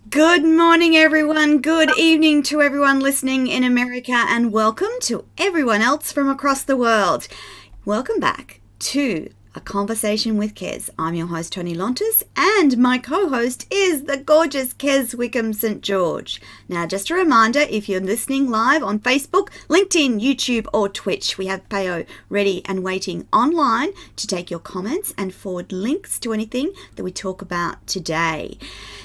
Good morning, everyone. Good evening to everyone listening in America, and welcome to everyone else from across the world. Welcome back to A Conversation with Kez. I'm your host, Toni Lontis, and my co-host is the gorgeous Kez Wickham St. George. Now, just a reminder, if you're listening live on Facebook, LinkedIn, YouTube, or Twitch, we have Payo ready and waiting online to take your comments and forward links to anything that we talk about today.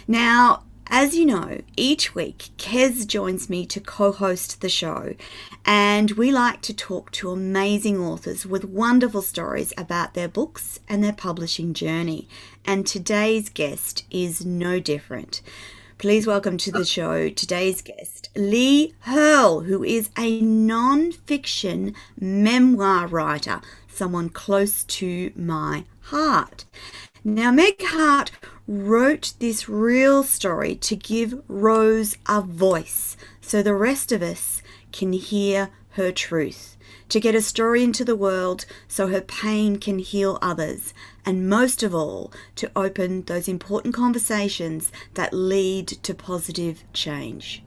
Now, as you know, each week Kez joins me to co-host the show, and we like to talk to amazing authors with wonderful stories about their books and their publishing journey. And today's guest is no different. Please welcome to the show today's guest, Leigh Megheart, who is a non-fiction memoir writer, someone close to my heart. Now, Meg Heart wrote this real story to give Rose a voice so the rest of us can hear her truth, to get a story into the world so her pain can heal others, and most of all, to open those important conversations that lead to positive change.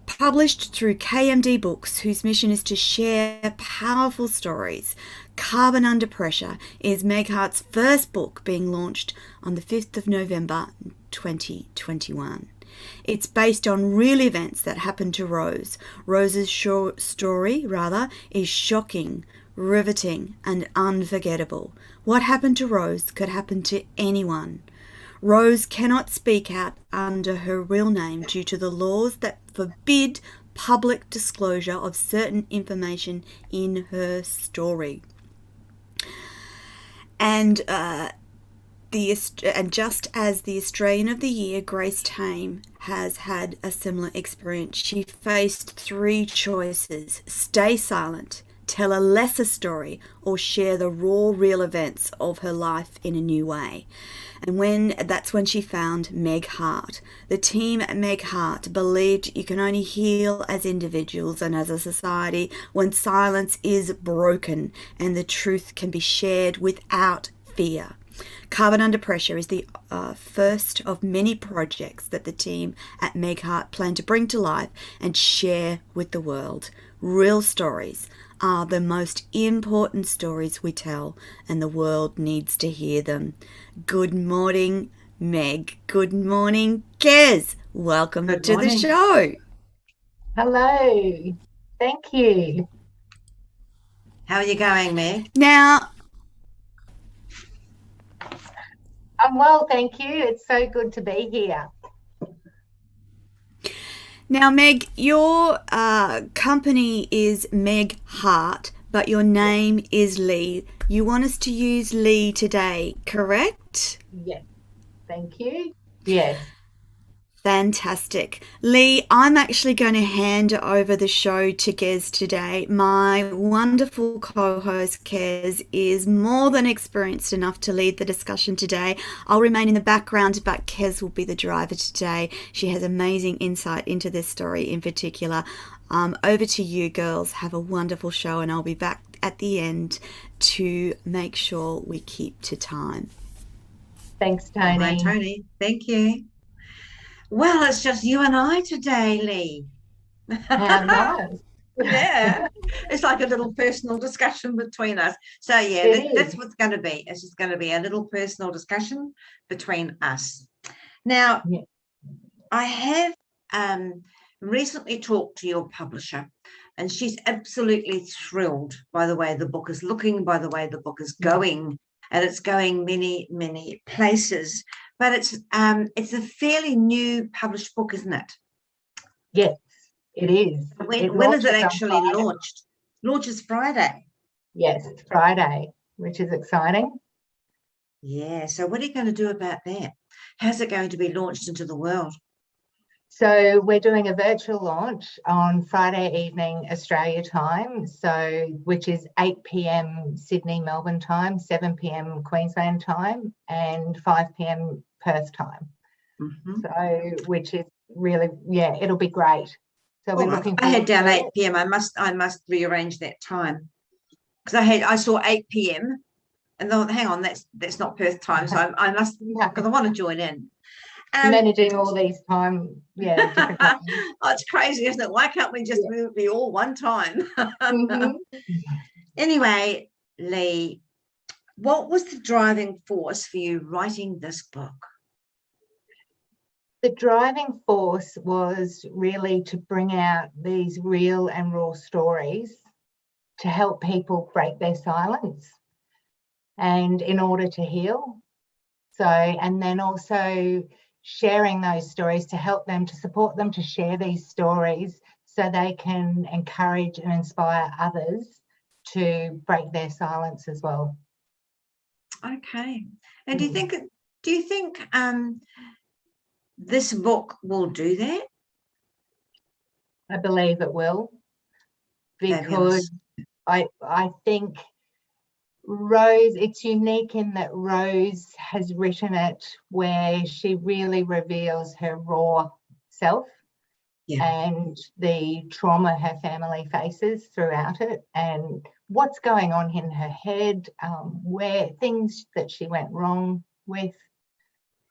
Published through KMD Books, whose mission is to share powerful stories, Carbon Under Pressure is Meg Heart's first book, being launched on the 5th of November 2021. It's based on real events that happened to Rose. Rose's story, is shocking, riveting, and unforgettable. What happened to Rose could happen to anyone. Rose cannot speak out under her real name due to the laws that forbid public disclosure of certain information in her story. And just as the Australian of the Year, Grace Tame, has had a similar experience, she faced three choices: stay silent, tell a lesser story, or share the raw, real events of her life in a new way. And that's when she found Meg Heart. The team at Meg Heart believed you can only heal as individuals and as a society when silence is broken and the truth can be shared without fear. Carbon Under Pressure is the first of many projects that the team at Meg Heart plan to bring to life and share with the world. Real stories are the most important stories we tell, and the world needs to hear them. Good morning, Meg. Good morning, Kez. Welcome to the show. Hello. Thank you. How are you going, Meg? Now, I'm well, thank you. It's so good to be here. Now, Meg, your company is Meg Heart, but your name is Leigh. You want us to use Leigh today, correct? Yes. Thank you. Yes. Fantastic. Leigh, I'm actually going to hand over the show to Kez today. My wonderful co-host, Kez, is more than experienced enough to lead the discussion today. I'll remain in the background, but Kez will be the driver today. She has amazing insight into this story in particular. Over to you, girls. Have a wonderful show, and I'll be back at the end to make sure we keep to time. Thanks, Toni. Hi, Toni. Thank you. Well, it's just you and I today, Leigh. How nice. Yeah, it's like a little personal discussion between us. So yeah, that's what's going to be. It's just going to be a little personal discussion between us. Now, I have recently talked to your publisher, and she's absolutely thrilled by the way the book is looking, by the way the book is going, and it's going many, many places. But it's a fairly new published book, isn't it? Yes, it is. When is it actually launched? Launches Friday. Yes, it's Friday, which is exciting. Yeah, so what are you going to do about that? How's it going to be launched into the world? So we're doing a virtual launch on Friday evening Australia time, which is 8 p.m. Sydney, Melbourne time, 7 p.m. Queensland time, and 5 p.m. Perth time. Mm-hmm. So, which is really, it'll be great. So we're looking. I had down 8 p.m. I must rearrange that time because I saw 8 p.m. and thought, hang on, that's not Perth time, so I must, because I want to join in. managing all these different times. Oh, it's crazy, isn't it? Why can't we just be all one time? Anyway, Leigh, what was the driving force for you writing this book? The driving force was really to bring out these real and raw stories to help people break their silence and in order to heal. So, and then also sharing those stories to help them, to support them to share these stories so they can encourage and inspire others to break their silence as well. Okay. And do you think this book will do that? I believe it will, because I think Rose, it's unique in that Rose has written it where she really reveals her raw self and the trauma her family faces throughout it and what's going on in her head, where things that she went wrong with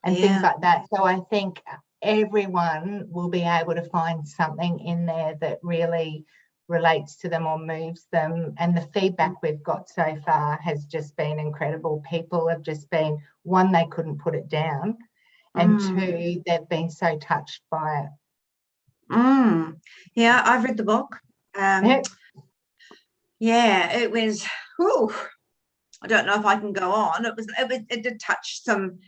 and things like that. So I think everyone will be able to find something in there that really relates to them or moves them. And the feedback we've got so far has just been incredible. People have just been, one, they couldn't put it down, and two, they've been so touched by it. Yeah, I've read the book. It was, I don't know if I can go on. It did touch some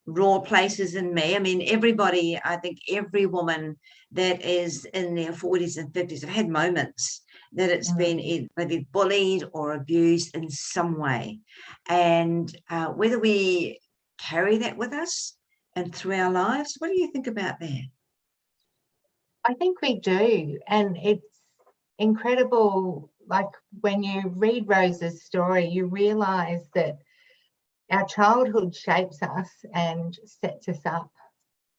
raw places in me. I mean, everybody, I think every woman that is in their 40s and 50s have had moments that it's been maybe bullied or abused in some way. And whether we carry that with us and through our lives, what do you think about that? I think we do. And it's incredible. Like when you read Rose's story, you realise that our childhood shapes us and sets us up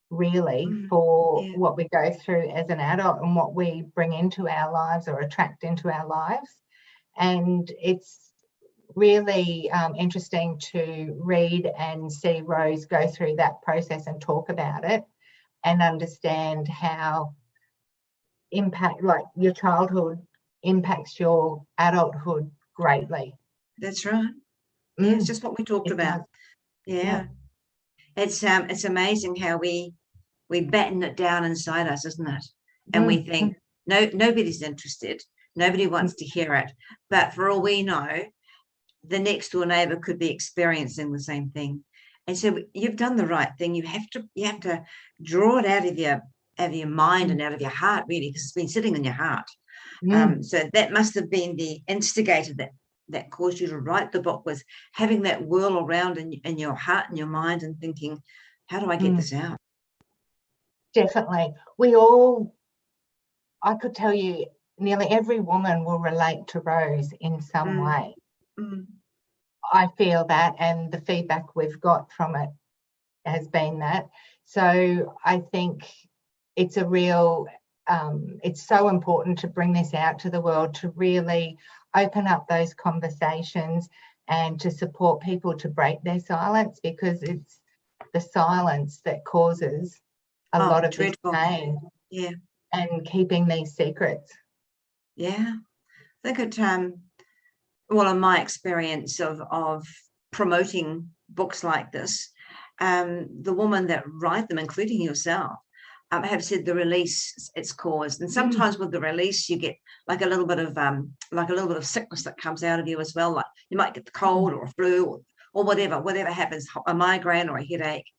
really for what we go through as an adult and what we bring into our lives or attract into our lives. And it's really interesting to read and see Rose go through that process and talk about it and understand how your childhood impacts your adulthood greatly. That's right. Yeah, it's just what we talked about. Yeah. It's amazing how we batten it down inside us, isn't it? And we think, no, nobody's interested. Nobody wants to hear it. But for all we know, the next door neighbor could be experiencing the same thing. And so you've done the right thing. You have to draw it out of your mind and out of your heart, really, because it's been sitting in your heart. So that must have been the instigator that caused you to write the book, was having that whirl around in your heart and your mind and thinking, how do I get this out? Definitely. I could tell you nearly every woman will relate to Rose in some way. I feel that, and the feedback we've got from it has been that. So I think it's a real, it's so important to bring this out to the world, to really open up those conversations and to support people to break their silence, because it's the silence that causes a lot of this pain and keeping these secrets. I think it in my experience of promoting books like this, the women that write them, including yourself, have said the release it's caused, and sometimes with the release you get like a little bit of sickness that comes out of you as well. Like you might get the cold or a flu or whatever happens, a migraine or a headache.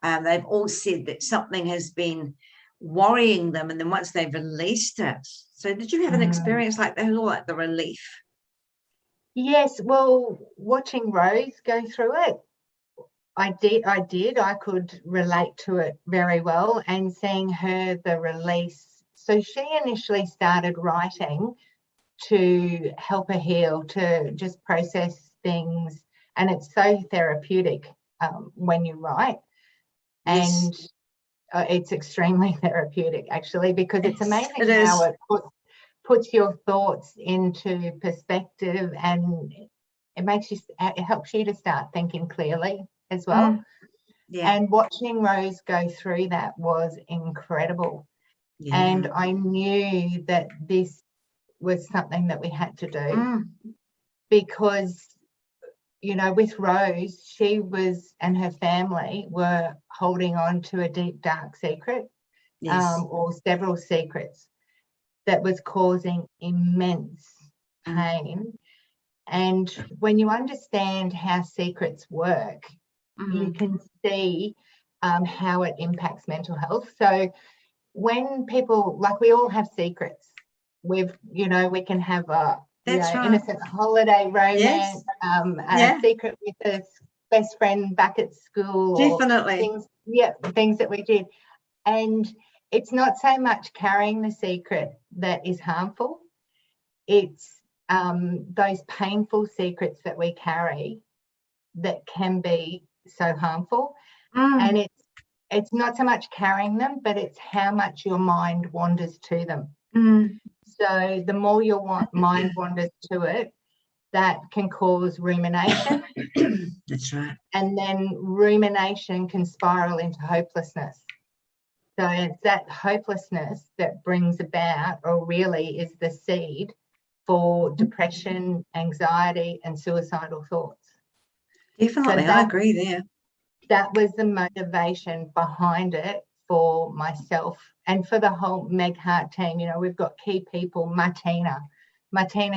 They've all said that something has been worrying them, and then once they've released it. So did you have an experience like that, or like the relief? Yes, well, watching Rose go through it, I did. I could relate to it very well, and seeing her, the release. So she initially started writing to help her heal, to just process things, and it's so therapeutic when you write. And it's extremely therapeutic, actually, because it's amazing how it puts your thoughts into perspective, and it helps you to start thinking clearly as well. Yeah. And watching Rose go through that was incredible. Yeah. And I knew that this was something that we had to do because, you know, with Rose, she was and her family were holding on to a deep, dark secret, or several secrets that was causing immense pain. And when you understand how secrets work, you can see how it impacts mental health. So when people, like, we all have secrets. We can have a innocent holiday romance, a secret with a best friend back at school, definitely, or things that we did. And it's not so much carrying the secret that is harmful. It's those painful secrets that we carry that can be so harmful. And it's not so much carrying them, but it's how much your mind wanders to them. So the more your mind wanders to it, that can cause rumination. That's right. And then rumination can spiral into hopelessness. So it's that hopelessness that brings about, or really is the seed for depression, anxiety, and suicidal thoughts. Definitely, I agree there. That was the motivation behind it for myself and for the whole Meg Heart team. You know, we've got key people. Martina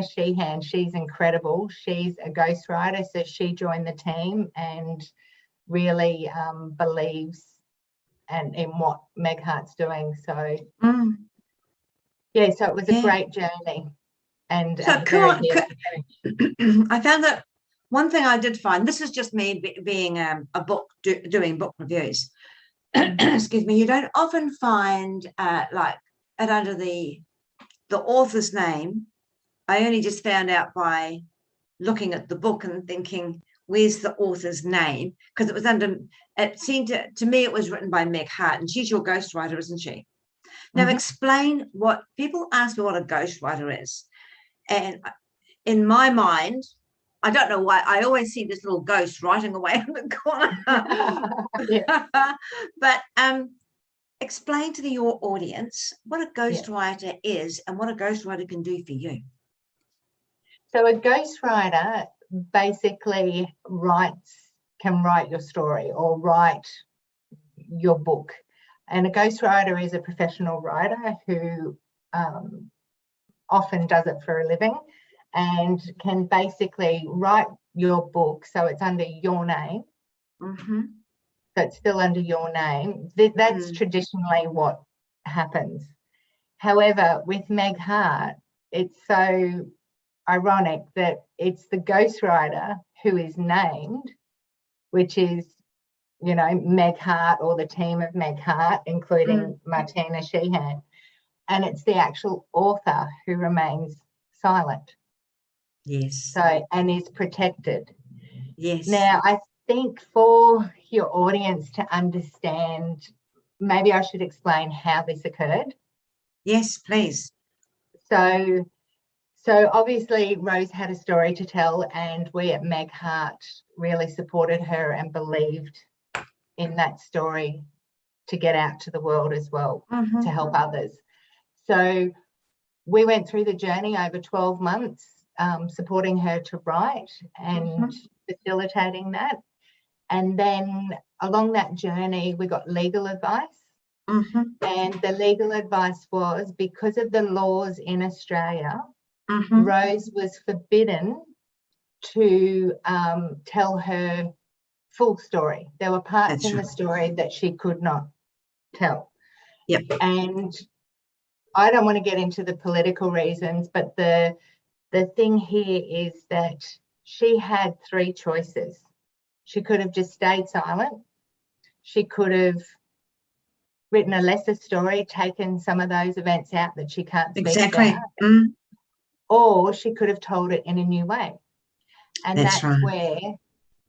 Sheehan, she's incredible. She's a ghostwriter, so she joined the team and really believes in what Meg Heart's doing. So so it was a great journey. And so I found that one thing I did find, this is just me being doing book reviews. Excuse me. You don't often find like it under the author's name. I only just found out by looking at the book and thinking, where's the author's name? Because it was it seemed to me it was written by Meg Heart, and she's your ghostwriter, isn't she? Now explain what people ask me what a ghostwriter is. And in my mind, I don't know why, I always see this little ghost writing away in the corner. But explain to your audience what a ghostwriter is and what a ghostwriter can do for you. So a ghostwriter basically can write your story or write your book. And a ghostwriter is a professional writer who often does it for a living and can basically write your book so it's under your name. So it's still under your name. That's traditionally what happens. However, with Meg Heart, it's so ironic that it's the ghostwriter who is named, which is, you know, Meg Heart or the team of Meg Heart, including Martina Sheehan. And it's the actual author who remains silent. Yes. So, and is protected. Yes. Now, I think for your audience to understand, maybe I should explain how this occurred. Yes, please. So obviously Rose had a story to tell, and we at Meg Heart really supported her and believed in that story to get out to the world as well, to help others. So we went through the journey over 12 months, supporting her to write and facilitating that. And then along that journey, we got legal advice. And the legal advice was, because of the laws in Australia, Rose was forbidden to tell her full story. There were parts in the story that she could not tell. And I don't want to get into the political reasons, but the thing here is that she had three choices. She could have just stayed silent. She could have written a lesser story, taken some of those events out that she can't speak about. Or she could have told it in a new way. And that's where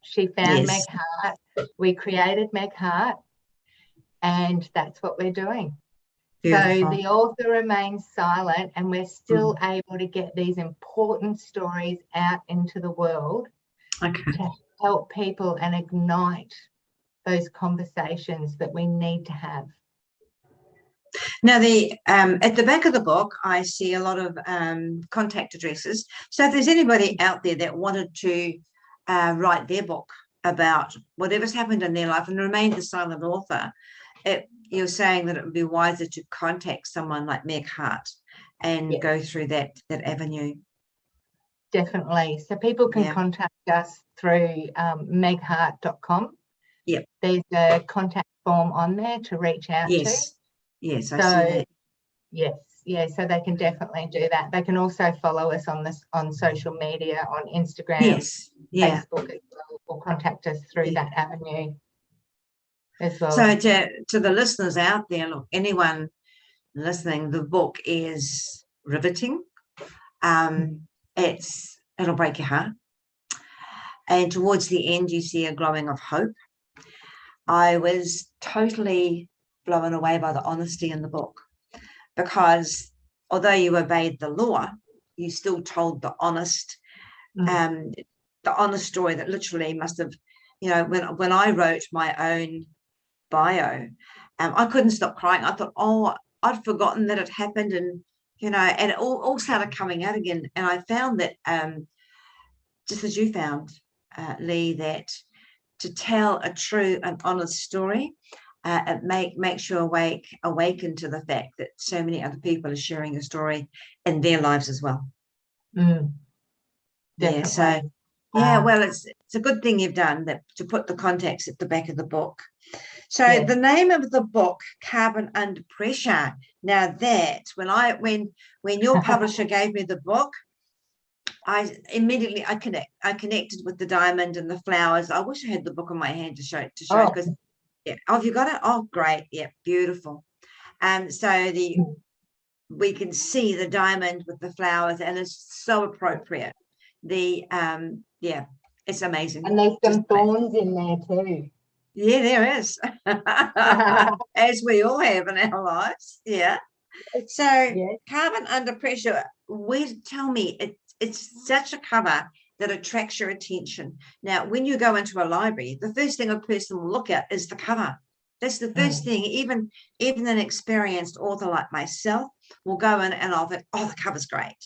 she found Meg Heart. We created Meg Heart, and that's what we're doing. Beautiful. So the author remains silent, and we're still able to get these important stories out into the world to help people and ignite those conversations that we need to have. Now, at the back of the book, I see a lot of contact addresses. So if there's anybody out there that wanted to write their book about whatever's happened in their life and remain the silent author, you're saying that it would be wiser to contact someone like Meg Heart and go through that avenue. Definitely. So people can contact us through megheart.com. Yep. There's a contact form on there to reach out to. Yes, I see that. Yes, so they can definitely do that. They can also follow us on social media, on Instagram, Facebook as well, or contact us through that avenue as well. So to the listeners out there, look, anyone listening, the book is riveting. It'll break your heart. And towards the end, you see a glowing of hope. I was totally blown away by the honesty in the book, because although you obeyed the law, you still told the honest story that literally must have, when I wrote my own bio, I couldn't stop crying. I thought, I'd forgotten that it happened, and and it all started coming out again. And I found that, just as you found, Leigh, that to tell a true and honest story, it makes you awaken to the fact that so many other people are sharing a story in their lives as well. Definitely. Well, it's a good thing you've done that, to put the contacts at the back of the book. So the name of the book, Carbon Under Pressure. Now that when your publisher gave me the book, I immediately connected with the diamond and the flowers. I wish I had the book in my hand to show because have you got it? Oh, great. Yeah, beautiful. So we can see the diamond with the flowers, and it's so appropriate. It's amazing. And there's some thorns in there too. Yeah, there is. As we all have in our lives. Yeah. So Carbon Under Pressure, tell me, it's such a cover that attracts your attention. Now, when you go into a library, the first thing a person will look at is the cover. That's the first thing. Even an experienced author like myself will go in and I'll think, the cover's great.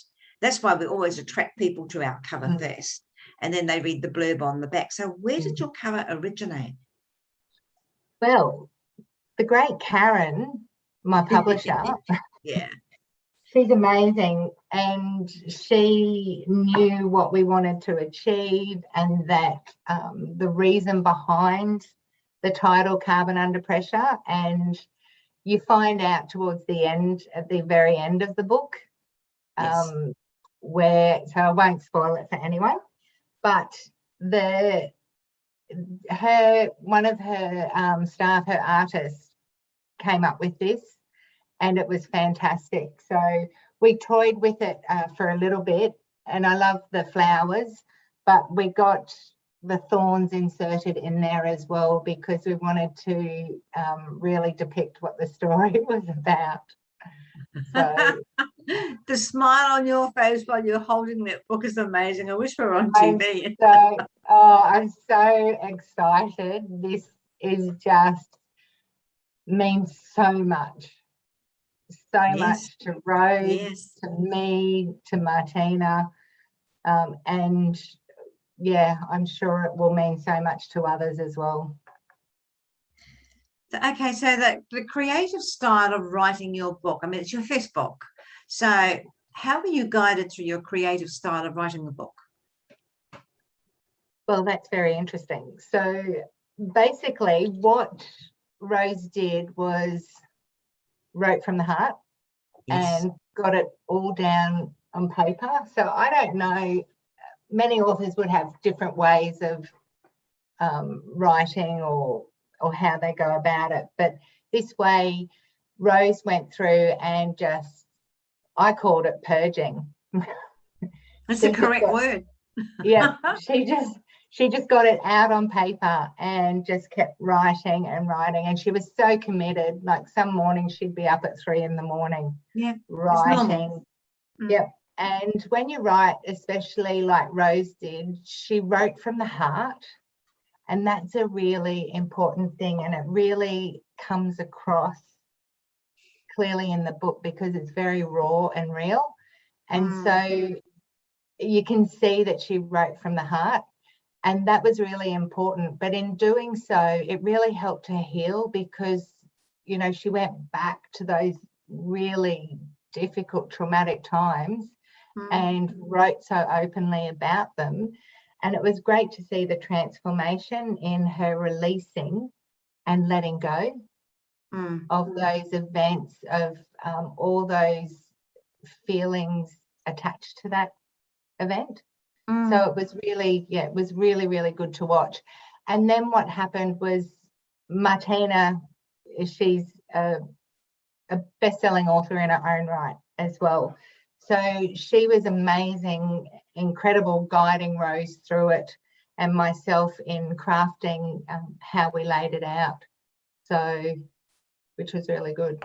That's why we always attract people to our cover first, and then they read the blurb on the back. So where did your cover originate? Well, the great Karen, my publisher, she's amazing, and she knew what we wanted to achieve, and that the reason behind the title Carbon Under Pressure, and you find out towards the end, at the very end of the book, so I won't spoil it for anyone, but one of her staff, her artist, came up with this, and it was fantastic. So we toyed with it for a little bit, and I love the flowers, but we got the thorns inserted in there as well, because we wanted to really depict what the story was about. So the smile on your face while you're holding that book is amazing. I wish we were on TV. I'm so excited. This is just means so much. Much to Rose, to me, to Martina, and I'm sure it will mean so much to others as well. Okay, so the creative style of writing your book, I mean, it's your first book. So how were you guided through your creative style of writing the book? Well, that's very interesting. So basically what Rose did was wrote from the heart and got it all down on paper. So I don't know, many authors would have different ways of writing or how they go about it, but this way Rose went through and I called it purging. That's the correct word. She just got it out on paper and just kept writing and writing, and she was so committed. Like some mornings she'd be up at 3 a.m. writing. And when you write, especially like Rose did, she wrote from the heart, And that's a really important thing, and it really comes across clearly in the book because it's very raw and real. And so you can see that she wrote from the heart, and that was really important. But in doing so, it really helped her heal because, you know, she went back to those really difficult, traumatic times and wrote so openly about them. And it was great to see the transformation in her releasing and letting go of those events, of all those feelings attached to that event. So it was really, it was really, really good to watch. And then what happened was Martina, she's a best-selling author in her own right as well. So she was amazing, incredible, guiding Rose through it, and myself in crafting how we laid it out. So, which was really good.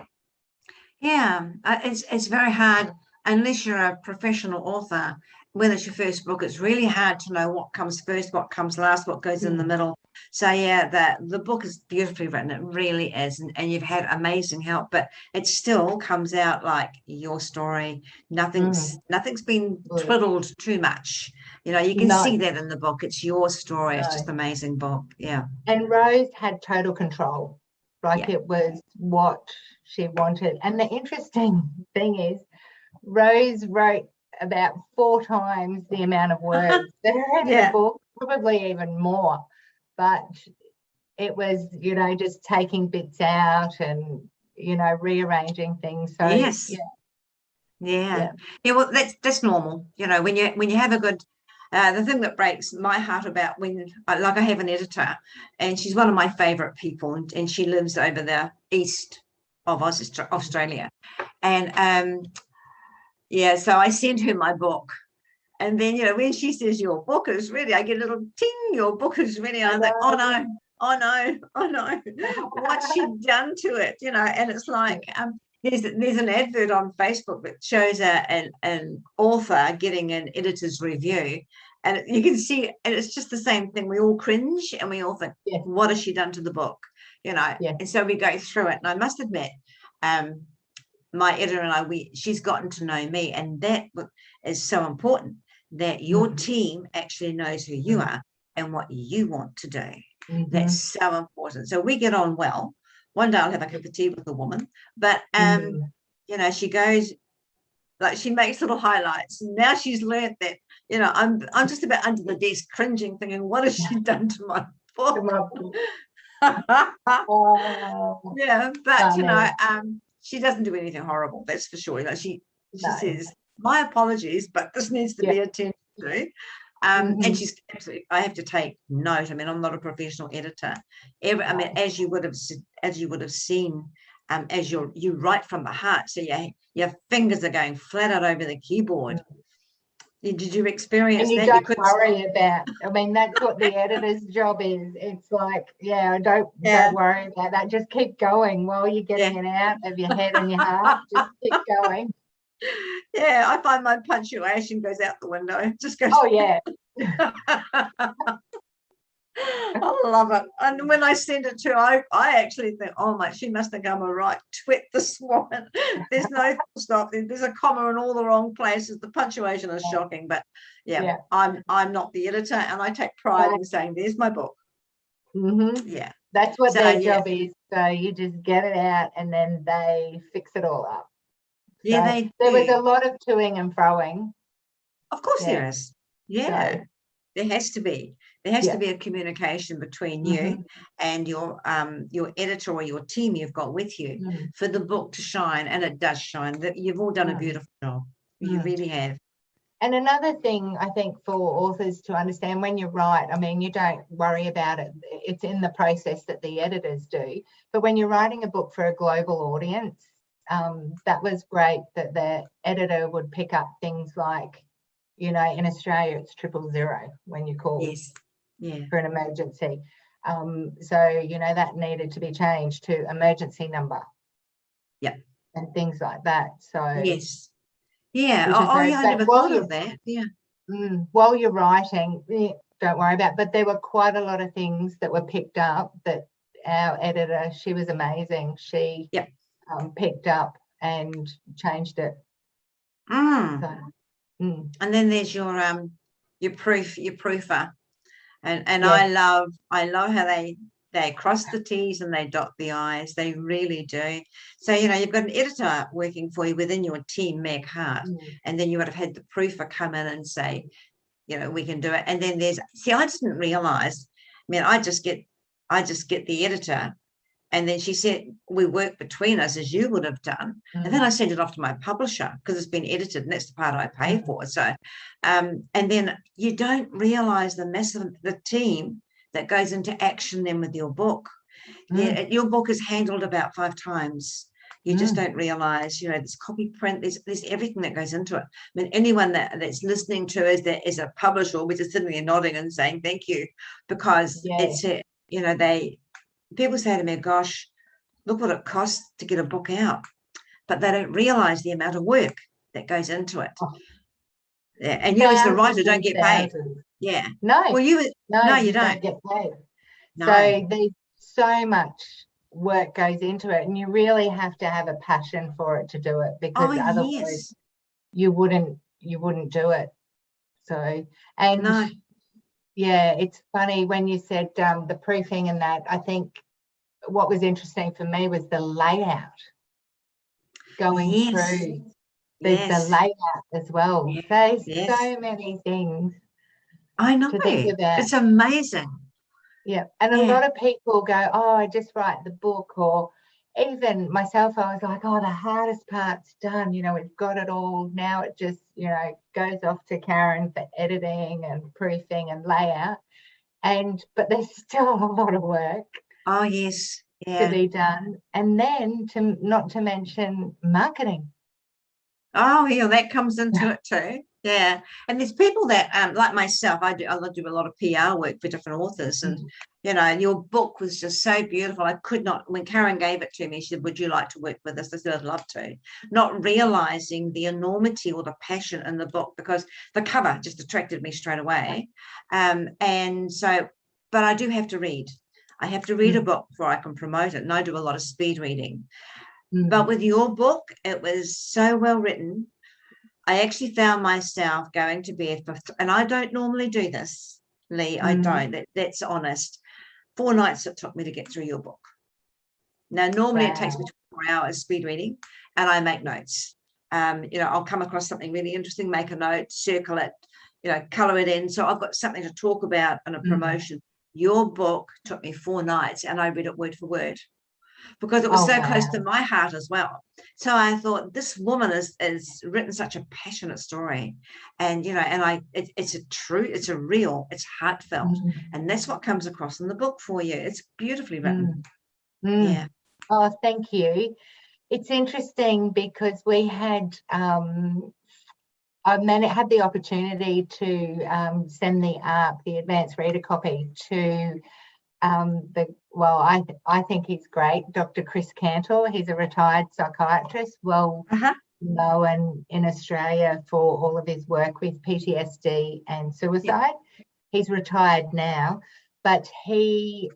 Yeah, it's very hard unless you're a professional author. When it's your first book, it's really hard to know what comes first, what comes last, what goes in the middle. So yeah, the book is beautifully written. It really is, and you've had amazing help. But it still comes out like your story. Nothing's been twiddled too much. You know, you can see that in the book. It's your story. It's just an amazing book. Yeah. And Rose had total control. Like it was what she wanted. And the interesting thing is, Rose wrote about 4 times the amount of words that are in the book, probably even more. But it was, you know, just taking bits out and, you know, rearranging things. So yeah. Well, that's normal. You know, when you have a good. The thing that breaks my heart about when, like, I have an editor, and she's one of my favourite people, and she lives over the east of Australia, and so I send her my book, and then, you know, when she says your book is ready, I get a little ting, your book is ready, and I'm like, oh no, what's she done to it, you know? And it's like there's an advert on Facebook that shows an author getting an editor's review, and you can see, and it's just the same thing. We all cringe and we all think, what has she done to the book, you know? And so we go through it, and I must admit, my editor and she's gotten to know me, and that is so important, that your team actually knows who you are and what you want to do. That's so important. So we get on well. One day I'll have a cup of tea with a woman, but you know, she goes, like, she makes little highlights. And now she's learned that, you know, I'm just about under the desk cringing, thinking, what has she done to my book? Yeah, but you know, she doesn't do anything horrible, that's for sure. You know, she says, my apologies, but this needs to be attended to. And she's absolutely, I have to take note. I mean, I'm not a professional editor. I mean, as you would have seen, as you write from the heart, so your fingers are going flat out over the keyboard. Did you experience that? And you don't worry about, I mean, that's what the editor's job is. It's like, don't worry about that. Just keep going while you're getting it out of your head and your heart. Just keep going. Yeah, I find my punctuation goes out the window. It just goes. Oh, yeah. I love it. And when I send it to her, I actually think, oh my, she must think I'm a right twit, this woman. There's no stop. There's a comma in all the wrong places. The punctuation is shocking, but I'm not the editor, and I take pride in saying, there's my book. Yeah. That's what their job is. So you just get it out, and then they fix it all up. Yeah, so there was a lot of toing and froing. Of course there is. Yeah. So, there has to be. There has to be a communication between you and your editor or your team you've got with you for the book to shine, and it does shine. That you've all done a beautiful job. You really have. And another thing I think for authors to understand, when you write, I mean, you don't worry about it. It's in the process that the editors do. But when you're writing a book for a global audience, that was great that the editor would pick up things like, you know, in Australia it's 000 when you call for an emergency. So, you know, that needed to be changed to emergency number. Yeah. And things like that. So yes. Yeah. I never thought of that. Yeah. While you're writing, don't worry about. But there were quite a lot of things that were picked up that our editor, she was amazing. She picked up and changed it. So, and then there's your proofer, and yes. I love how they cross the T's and they dot the I's. They really do. So, you know, you've got an editor working for you within your team, Meg Heart, and then you would have had the proofer come in and say, you know, we can do it. And then I didn't realize, I mean, I just get the editor, and then she said, we work between us as you would have done. And then I send it off to my publisher because it's been edited, and that's the part I pay for. So, and then you don't realize the team that goes into action then with your book. Yeah, your book is handled about 5 times. You just don't realize, you know, there's copy print, there's everything that goes into it. I mean, anyone that's listening to us that is a publisher, we're just sitting there nodding and saying thank you, because it's you know, people say to me, gosh, look what it costs to get a book out, but they don't realize the amount of work that goes into it. Yeah, and you as the writer don't get paid. Yeah. No. Well, you don't get paid. No. So there's so much work goes into it, and you really have to have a passion for it to do it, because otherwise you wouldn't do it. So, and it's funny when you said the proofing and that. I think what was interesting for me was the layout going through the layout as well. There's so many things I know to think about. It's amazing. Yeah, and a lot of people go, oh, I just write the book, or even myself, I was like, oh, the hardest part's done, you know, we've got it all. Now it just, you know, goes off to Karen for editing and proofing and layout. But there's still a lot of work. Oh, yes. To be done. And then not to mention marketing. Oh, yeah, that comes into it too. Yeah. And there's people that like myself, I do a lot of PR work for different authors, and you know, and your book was just so beautiful. I could not, when Karen gave it to me, she said, would you like to work with us? I said, I'd love to, not realizing the enormity or the passion in the book, because the cover just attracted me straight away. And so, but I do have to read. I have to read a book before I can promote it, and I do a lot of speed reading. But with your book, it was so well written. I actually found myself going to bed and I don't normally do this, Leigh. I don't. That's honest. 4 nights it took me to get through your book. Now, normally it takes me 24 hours speed reading, and I make notes. You know, I'll come across something really interesting, make a note, circle it, you know, color it in. So I've got something to talk about in a promotion. Your book took me 4 nights, and I read it word for word, because it was so close to my heart as well. So I thought, this woman is written such a passionate story, and you know, and it's heartfelt, and that's what comes across in the book for you. It's beautifully written. Yeah. Oh, thank you. It's interesting because we had I had the opportunity to send the advanced reader copy to I think he's great, Dr. Chris Cantor. He's a retired psychiatrist, well known in Australia for all of his work with PTSD and suicide. He's retired now, but he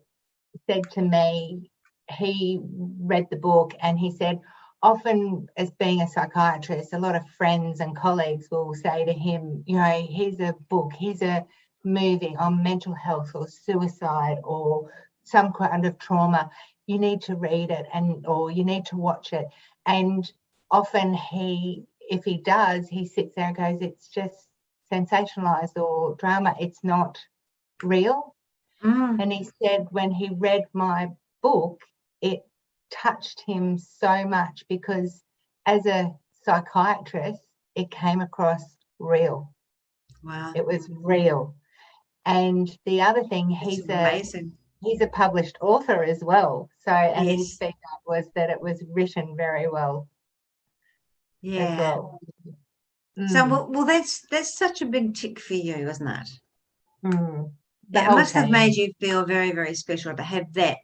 said to me, he read the book and he said, often as being a psychiatrist, a lot of friends and colleagues will say to him, you know, here's a book, here's a movie on mental health or suicide or some kind of trauma, you need to read it or you need to watch it. And often if he does, he sits there and goes, it's just sensationalized or drama, it's not real. And he said when he read my book, it touched him so much because as a psychiatrist, it came across real. Wow. It was real. And the other thing, he's a published author as well. So, and his feedback was that it was written very well. Yeah. As well. So, well, that's such a big tick for you, isn't it? It must have made you feel very, very special to have that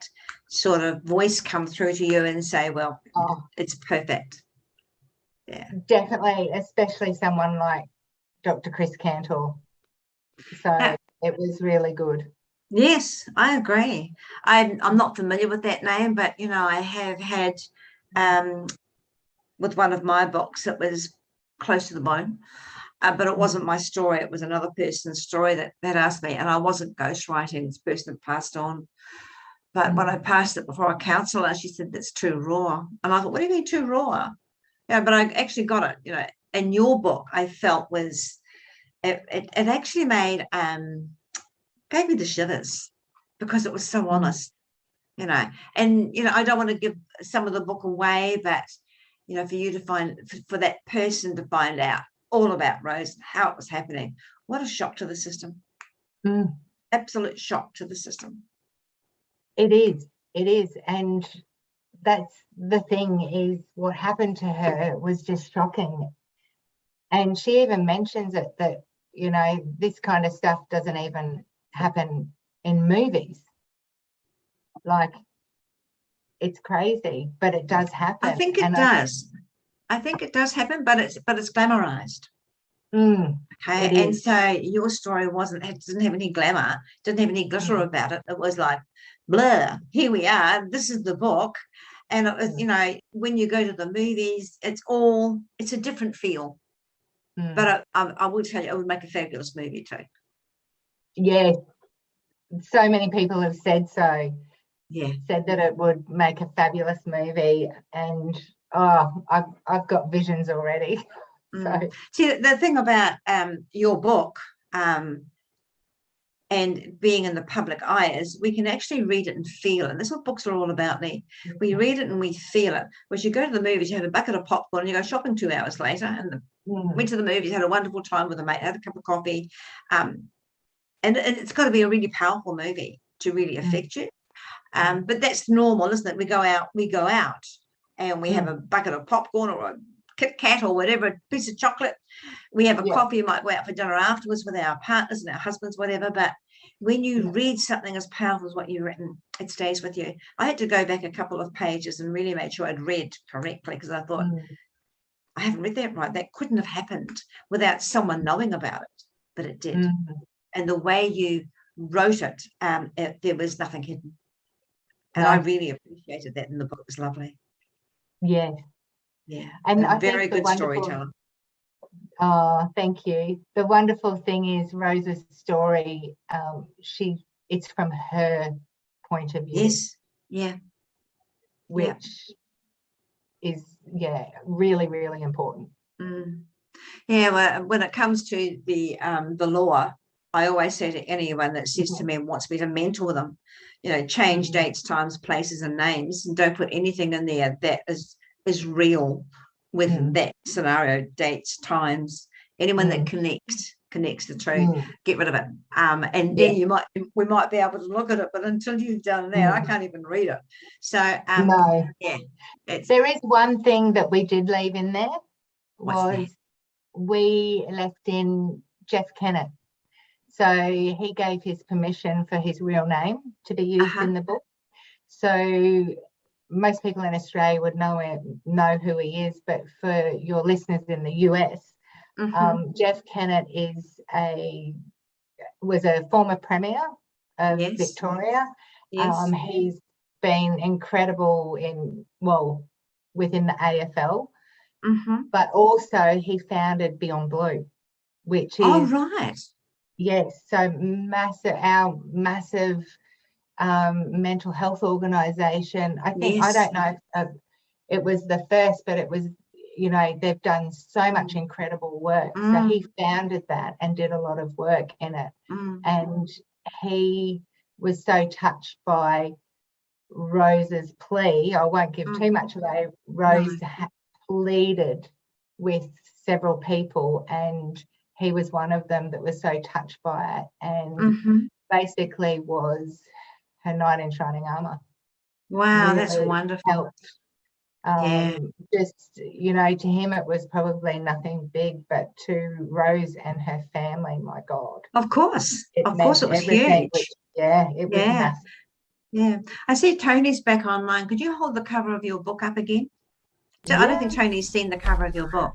sort of voice come through to you and say, well, it's perfect. Yeah. Definitely, especially someone like Dr. Chris Cantor. So it was really good. Yes, I agree. I'm not familiar with that name, but I have had with one of my books, it was close to the bone, but it wasn't my story. It was another person's story that asked me, and I wasn't ghostwriting. This person had passed on. But when I passed it before a counsellor, she said, that's too raw. And I thought, what do you mean too raw? Yeah, but I actually got it, in your book, I felt it actually gave me the shivers because it was so honest, and, I don't want to give some of the book away, but, for you to for that person to find out all about Rose, how it was happening, what a shock to the system. Absolute shock to the system. It is. And that's the thing, is what happened to her was just shocking. And she even mentions it that, this kind of stuff doesn't even happen in movies. Like, it's crazy, but it does happen. I think it does. I think it does happen, but it's glamorized. Okay. And so your story didn't have any glamour, didn't have any glitter about it. It was like, blur, here we are, this is the book. And it was, when you go to the movies, it's a different feel. But I will tell you, it would make a fabulous movie too. Yeah. So many people have said so. Yeah. Said that it would make a fabulous movie, and I've got visions already. So see, the thing about your book and being in the public eye is we can actually read it and feel it. And that's what books are all about, Leigh. We read it and we feel it. Whereas you go to the movies, you have a bucket of popcorn and you go shopping 2 hours later, and went to the movies, had a wonderful time with a mate, had a cup of coffee. And it's got to be a really powerful movie to really affect you. But that's normal, isn't it? We go out and we have a bucket of popcorn or a Kit Kat or whatever, a piece of chocolate. We have a coffee, might go out for dinner afterwards with our partners and our husbands, whatever. But when you read something as powerful as what you've written, it stays with you. I had to go back a couple of pages and really make sure I'd read correctly, because I thought, I haven't read that right. That couldn't have happened without someone knowing about it, but it did. And the way you wrote it, there was nothing hidden. And I really appreciated that in the book. It was lovely. Yeah. Yeah. And I very think good storyteller. Oh, thank you. The wonderful thing is Rose's story, it's from her point of view. Yes. Yeah. Which is, really, really important. Yeah, well, when it comes to the law, I always say to anyone that says to me and wants me to mentor them, change dates, times, places, and names, and don't put anything in there that is real with that scenario, dates, times. Anyone that connects the two, get rid of it. And then we might be able to look at it, but until you've done that, I can't even read it. So no. Yeah. There is one thing that we did leave in there. Was we left in Jeff Kennett. So he gave his permission for his real name to be used in the book. So most people in Australia would know who he is, but for your listeners in the US, Jeff Kennett was a former premier of Victoria. Yes. He's been incredible within the AFL, but also he founded Beyond Blue, which is so massive. Our massive mental health organisation. I think I don't know if it was the first, but it was. They've done so much incredible work. So he founded that and did a lot of work in it, and he was so touched by Rose's plea. I won't give too much away. Rose pleaded with several people, and he was one of them that was so touched by it, and basically was her knight in shining armour. Wow, really that's wonderful. Helped. Just, to him it was probably nothing big, but to Rose and her family, my God. Of course it was huge. It was massive. Yeah. I see Toni's back online. Could you hold the cover of your book up again? I don't think Toni's seen the cover of your book.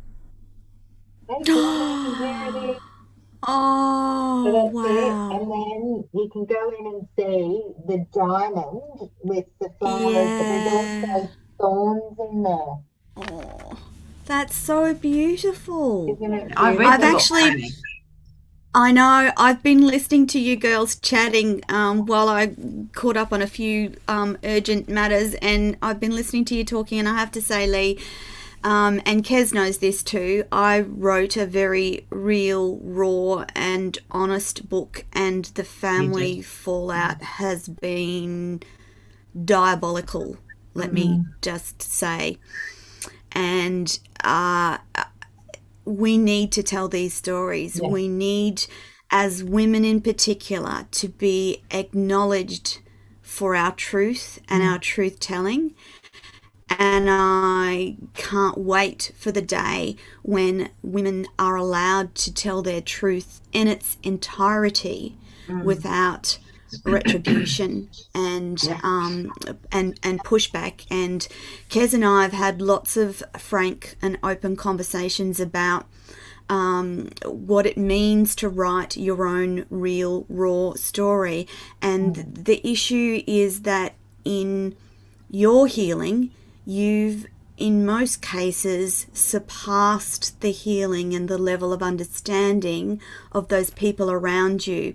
So Oh, that's it. wow. And then you can go in and see the diamond with the flowers, but there's Yeah. also thorns in there. Oh, that's so beautiful. Isn't it I've read I've the book, beautiful? actually, Tony. I know, I've been listening to you girls chatting while I caught up on a few urgent matters, and I've been listening to you talking, and I have to say, Leigh, and Kez knows this too, I wrote a very real, raw, and honest book, and the You did. family fallout has been diabolical, let me Mm, just say. And we need to tell these stories. yes. We need, as women in particular, to be acknowledged for our truth and our Mm, truth telling. And I can't wait for the day when women are allowed to tell their truth in its entirety Mm. without retribution and Yeah. and pushback. And Kez and I have had lots of frank and open conversations about what it means to write your own real raw story. And mm, the issue is that in your healing, you've in most cases surpassed the healing and the level of understanding of those people around you.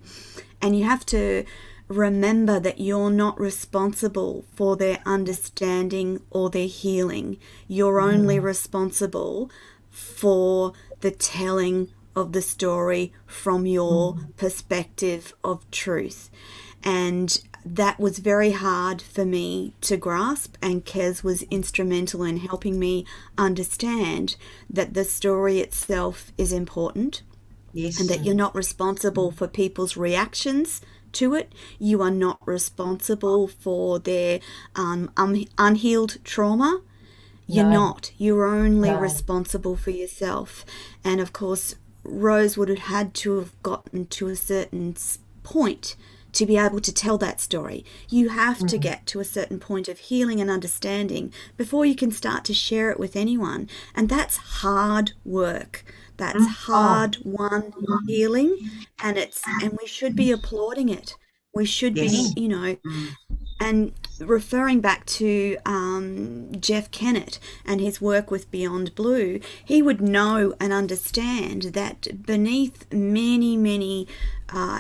And you have to remember that you're not responsible for their understanding or their healing. You're only mm, responsible for the telling of the story from your mm. perspective of truth. And that was very hard for me to grasp, and Kez was instrumental in helping me understand that the story itself is important and Yes. that you're not responsible for people's reactions to it. You are not responsible for their unhealed trauma. You're No, not. You're only no. responsible for yourself. And of course, Rose would have had to have gotten to a certain point to be able to tell that story. You have to Mm, get to a certain point of healing and understanding before you can start to share it with anyone. And that's hard work. That's Mm. Oh, hard won healing, and we should be applauding it. We should be, yes. mm, you know, Mm. and referring back to Jeff Kennett and his work with Beyond Blue, he would know and understand that beneath many, many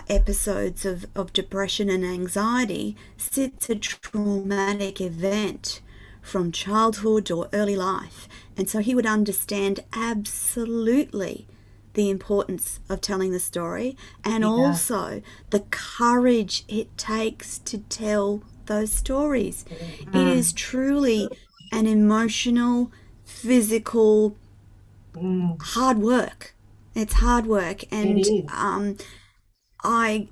episodes of depression and anxiety sits a traumatic event from childhood or early life. And so he would understand absolutely the importance of telling the story and he does. also the courage it takes to tell those stories. It is Mm. truly an emotional, physical, Mm, hard work. It's hard work, it and is. I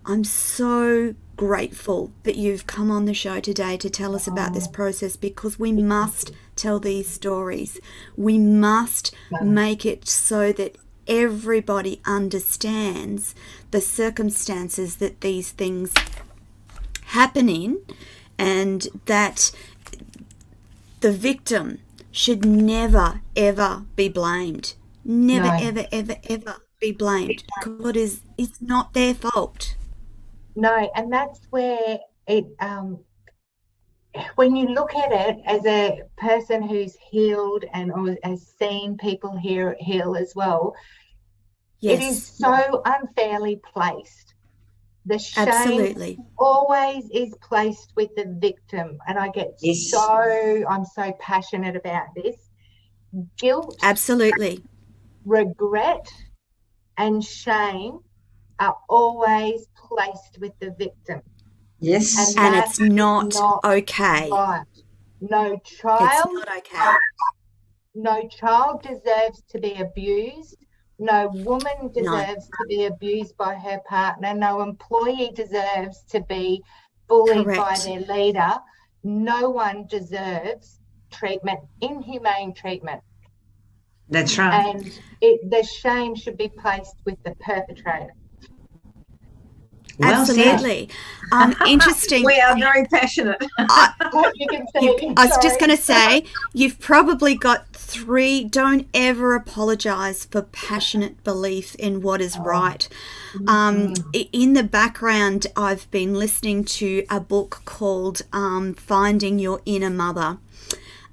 I'm so grateful that you've come on the show today to tell us about this Oh, process, because we must tell these stories. We must no. make it so that everybody understands the circumstances that these things happen in, and that the victim should never ever be blamed. Never No, ever ever ever be blamed, because it's not their fault. no, and that's where it when you look at it as a person who's healed and or has seen people heal as well, it is Yes, so unfairly placed. The shame absolutely. always is placed with the victim, and Yes. I'm so passionate about this. Guilt, Absolutely. regret, and shame are always placed with the victim. Yes. And And that it's is not not okay. right. No It's child, not okay. no child deserves to be abused. No woman No, deserves to be abused by her partner. No employee deserves to be bullied by correct. their leader. No one deserves treatment, inhumane treatment. That's right. And the shame should be placed with the perpetrator. Well said. Absolutely. Interesting. We are very passionate. You can say, I was just going to say, you've probably got 3. Don't ever apologize for passionate belief in what is right. In the background, I've been listening to a book called Finding Your Inner Mother.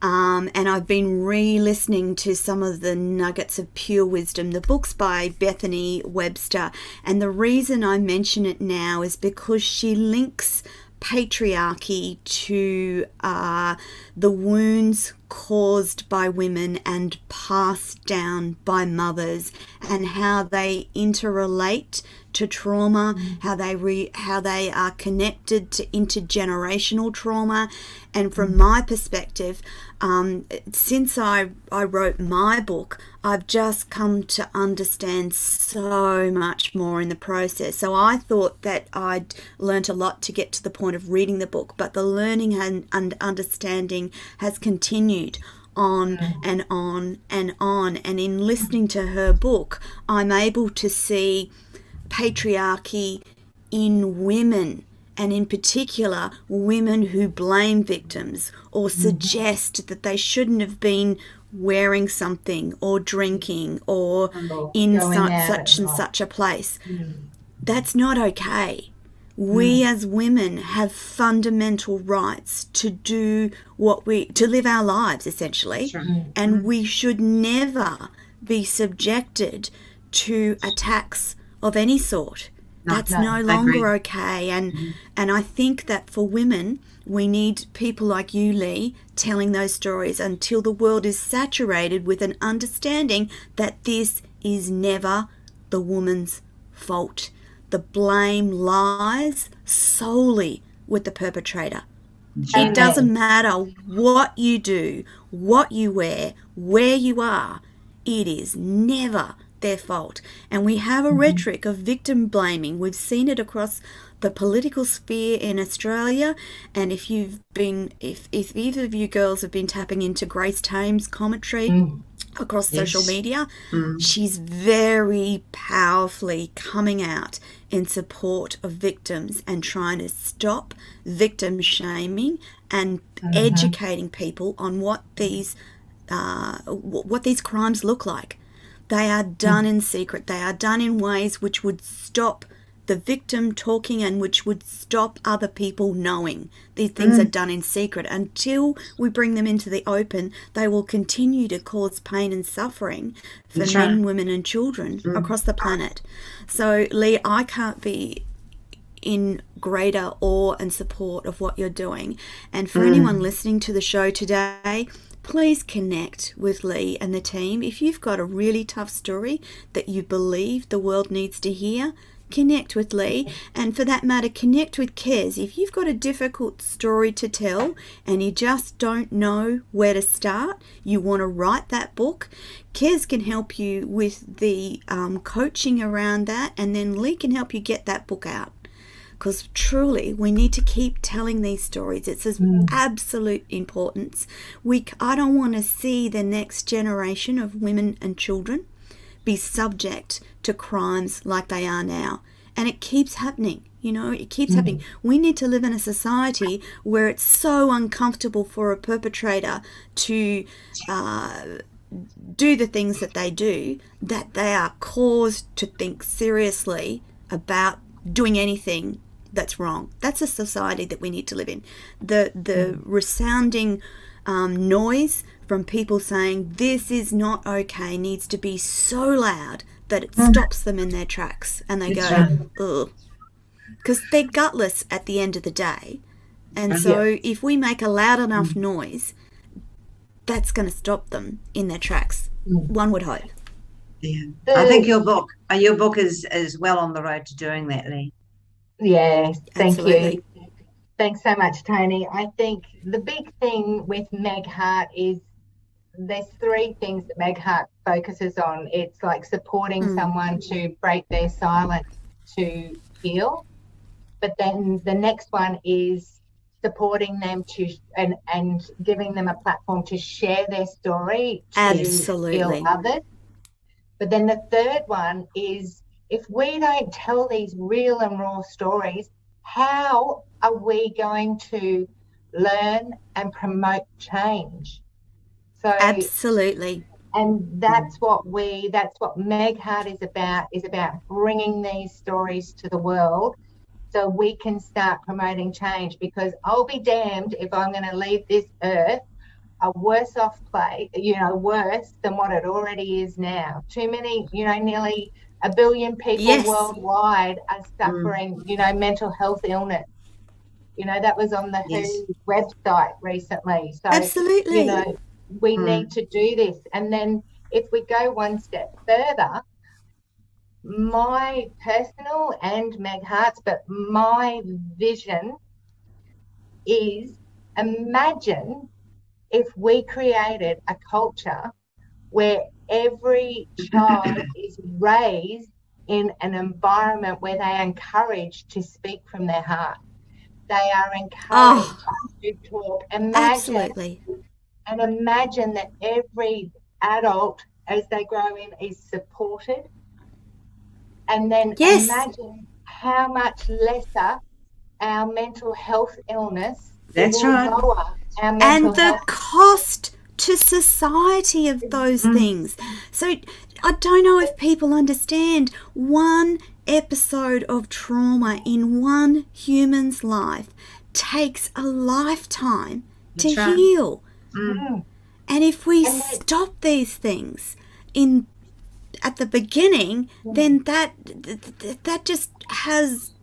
And I've been re-listening to some of the nuggets of pure wisdom. The book's by Bethany Webster, and the reason I mention it now is because she links patriarchy to the wounds caused by women and passed down by mothers, and how they interrelate to trauma, how they are connected to intergenerational trauma. And from my perspective, since I wrote my book, I've just come to understand so much more in the process. So I thought that I'd learnt a lot to get to the point of reading the book, but the learning and understanding has continued on and on and on. And in listening to her book, I'm able to see patriarchy in women, and in particular women who blame victims or suggest that they shouldn't have been wearing something or drinking or in such and such a place. That's not okay. We as women have fundamental rights to do to live our lives, essentially. Sure. And we should never be subjected to attacks of any sort. That's no longer okay. And I think that for women, we need people like you, Leigh, telling those stories until the world is saturated with an understanding that this is never the woman's fault. The blame lies solely with the perpetrator. It doesn't matter what you do, what you wear, where you are. It is never their fault. And we have a rhetoric of victim blaming. We've seen it across the political sphere in Australia. And if either of you girls have been tapping into Grace Tame's commentary across social media, she's very powerfully coming out in support of victims and trying to stop victim shaming and educating people on what these crimes look like. They are done in secret. They are done in ways which would stop the victim talking and which would stop other people knowing. These things are done in secret. Until we bring them into the open, they will continue to cause pain and suffering for men, women and children across the planet. So, Leigh, I can't be in greater awe and support of what you're doing. And for anyone listening to the show today, please connect with Leigh and the team. If you've got a really tough story that you believe the world needs to hear, connect with Leigh. And for that matter, connect with Kez. If you've got a difficult story to tell and you just don't know where to start, you want to write that book, Kez can help you with the coaching around that, and then Leigh can help you get that book out. Because truly, we need to keep telling these stories. It's of absolute importance. I don't want to see the next generation of women and children be subject to crimes like they are now. And it keeps happening. It keeps happening. We need to live in a society where it's so uncomfortable for a perpetrator to do the things that they do, that they are caused to think seriously about doing anything that's wrong. That's a society that we need to live in. The resounding noise from people saying this is not okay needs to be so loud that it stops them in their tracks, and they go, ugh, because they're gutless at the end of the day. And so if we make a loud enough noise, that's going to stop them in their tracks. One would hope. Yeah, I think your book is well on the road to doing that, Leigh. Yes, thank Absolutely. you. Thanks so much, Toni. I think the big thing with Meg Heart is there's 3 things that Meg Heart focuses on. It's like supporting someone to break their silence to heal. But then the next one is supporting them to and giving them a platform to share their story to heal others. But then the third one is if we don't tell these real and raw stories, how are we going to learn and promote change? So absolutely. And that's what Meg Heart is about bringing these stories to the world so we can start promoting change, because I'll be damned if I'm going to leave this earth a worse off place, worse than what it already is now. Too many, nearly 1 billion people worldwide are suffering, mental health illness. That was on the WHO website recently. So, absolutely. We need to do this. And then if we go one step further, my personal and Meg Heart's, but my vision is, imagine if we created a culture where every child is raised in an environment where they are encouraged to speak from their heart. They are encouraged to talk. Absolutely. And imagine that every adult, as they grow in, is supported. And then imagine how much lesser our mental health illness will lower our mental health. Cost to society of those things. So I don't know if people understand, one episode of trauma in one human's life takes a lifetime to heal. And if we stop these things at the beginning, then that just has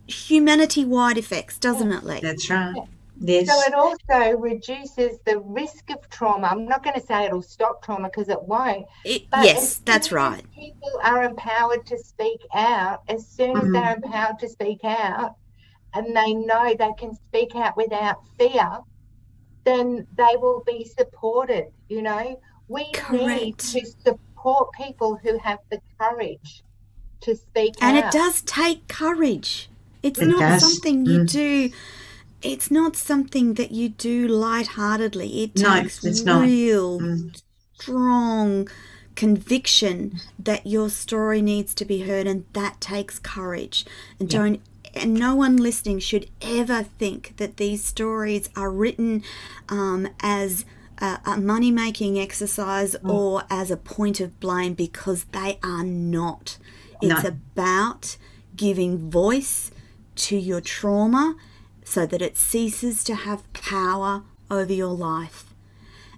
humanity-wide effects, doesn't it, Leigh? That's right. Yes. So it also reduces the risk of trauma. I'm not going to say it'll stop trauma, because it won't. Yes, that's right. People are empowered to speak out. As soon as they're empowered to speak out, and they know they can speak out without fear, then they will be supported. We need to support people who have the courage to speak out. And it does take courage. It's not something you do. It's not something that you do lightheartedly. It takes real, strong conviction that your story needs to be heard, and that takes courage. And no one listening should ever think that these stories are written as a money-making exercise or as a point of blame, because they are not. It's about giving voice to your trauma so that it ceases to have power over your life.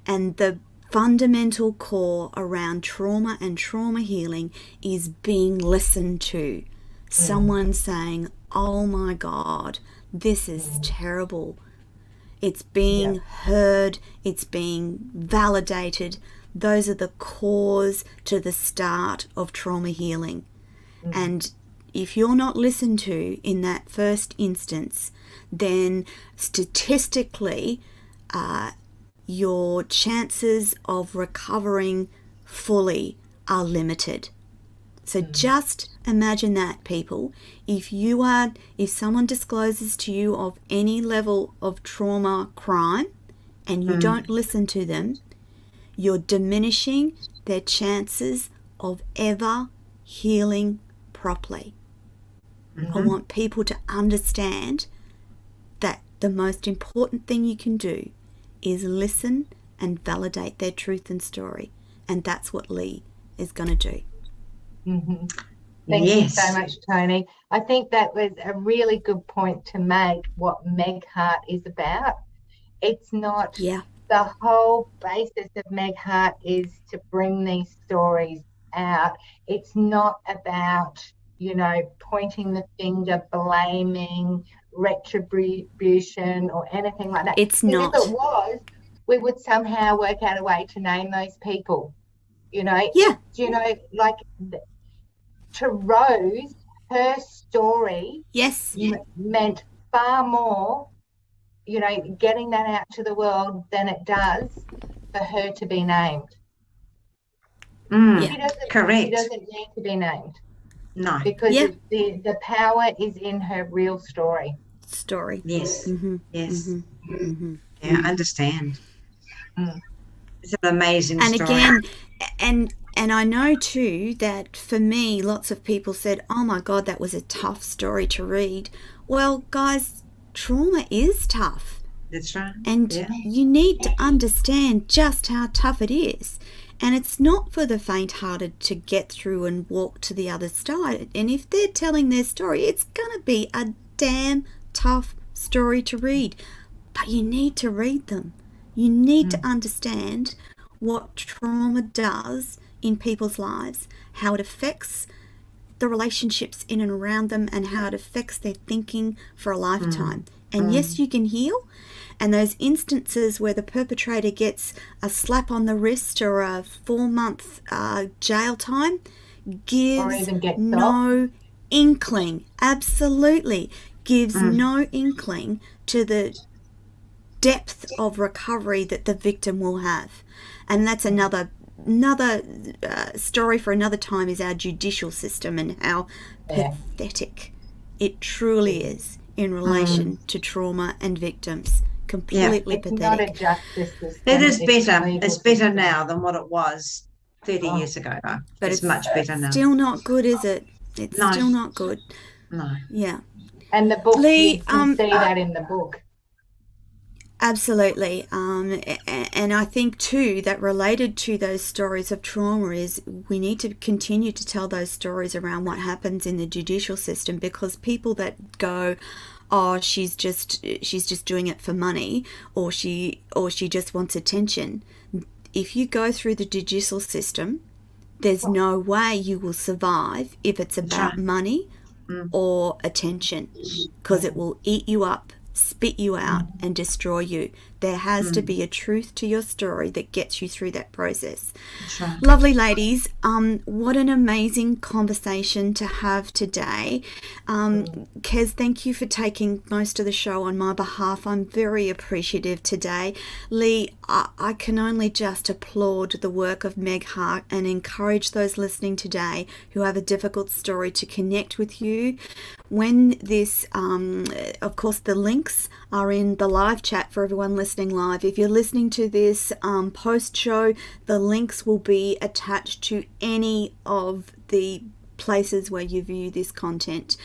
And the fundamental core around trauma and trauma healing is being listened to. Someone saying, oh my God, this is terrible. It's being heard, it's being validated. Those are the cores to the start of trauma healing. And if you're not listened to in that first instance, then statistically, your chances of recovering fully are limited. So just imagine that, people. If someone discloses to you of any level of trauma crime and you don't listen to them, you're diminishing their chances of ever healing properly. I want people to understand that the most important thing you can do is listen and validate their truth and story. And that's what Leigh is going to do. Thank you so much, Toni. I think that was a really good point to make, what Meg Heart is about. It's not the whole basis of Meg Heart is to bring these stories out. It's not about, pointing the finger, blaming, retribution or anything like that. It's not. If it was, we would somehow work out a way to name those people. Like to Rose, her story meant far more, getting that out to the world than it does for her to be named. Correct. She doesn't need to be named. No. Because the power is in her real story. Yes. Yes. Yeah, I understand. It's an amazing story. And And I know too that for me, lots of people said, oh my God, that was a tough story to read. Well, guys, trauma is tough. That's right. And you need to understand just how tough it is. And it's not for the faint-hearted to get through and walk to the other side. And if they're telling their story, it's going to be a damn tough story to read. But you need to read them. You need to understand what trauma does in people's lives, how it affects the relationships in and around them, and how it affects their thinking for a lifetime. And yes, you can heal. And those instances where the perpetrator gets a slap on the wrist or a 4-month jail time gives no inkling, absolutely, gives no inkling to the depth of recovery that the victim will have. And that's another story for another time, is our judicial system and how pathetic it truly is in relation to trauma and victims. Completely pathetic. Not a justice system. It is better. It's better now than what it was 30 years ago. Though. But it's much better now. Still not good, is it? It's still not good. No. Yeah. And the book, Leigh, you can see that in the book. Absolutely. And I think too that related to those stories of trauma is we need to continue to tell those stories around what happens in the judicial system, because people that go, oh, she's just doing it for money, or she just wants attention. If you go through the judicial system, there's no way you will survive if it's about money or attention, because it will eat you up, spit you out, and destroy you. There has to be a truth to your story that gets you through that process. Right. Lovely ladies, what an amazing conversation to have today. Kez, thank you for taking most of the show on my behalf. I'm very appreciative today. Leigh, I can only just applaud the work of Meg Heart and encourage those listening today who have a difficult story to connect with you. When this, of course, the links are in the live chat for everyone listening live. If you're listening to this post-show, the links will be attached to any of the places where you view this content.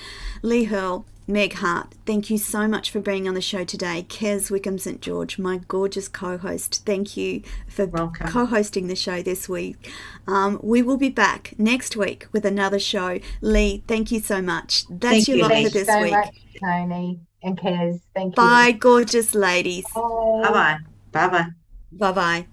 Leigh Hurl, Meg Heart, thank you so much for being on the show today. Kez Wickham St. George, my gorgeous co-host, thank you for co-hosting the show this week. We will be back next week with another show. Leigh, thank you so much. That's your lot for this week. Much, Toni and Kez. Thank you. Bye, gorgeous ladies. Bye-bye. Bye-bye. Bye-bye.